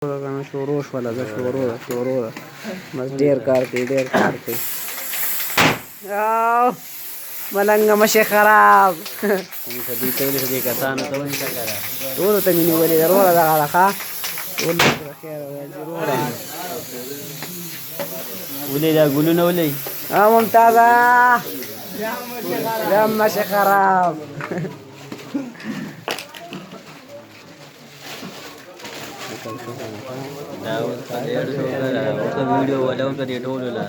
شروع ولا ده شروع بس ډیر کار کوي او ملنګ مشه خراب دې ته کسانو ته وایي څنګه ټول ته مینه ولې ضروره ده راخه ټول خیر ضروره ولې دا ګلونه ولې ممتازه يا مشه خراب دا ویډیو ولا هم دې ټول لا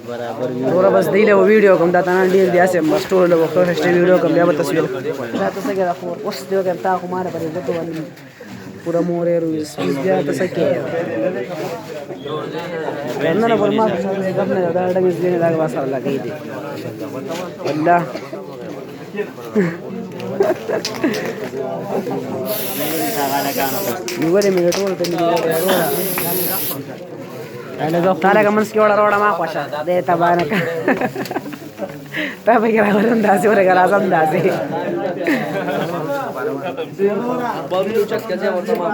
برابر ورو بس دی له ویډیو کوم دا تنه ډیر دی اسه بس ټول له وخت هشته ویډیو کوم بیا به تصویر دا تاسو کې راخور اوس دیو کې تا خو ماره پرې وته ولې پورا مورې رو سپیس بیا تاسو کې نن نه ورما څنګه غبنه دا ډنګ دې نه دا واسه لګې دي والله نیولې مې ټول ته مې تعالی کا منس کې وړه ما خوښه دې تبانه کا تا به ګرا ورن داسې ورګه راځم داسې بارو چک کې ورته ما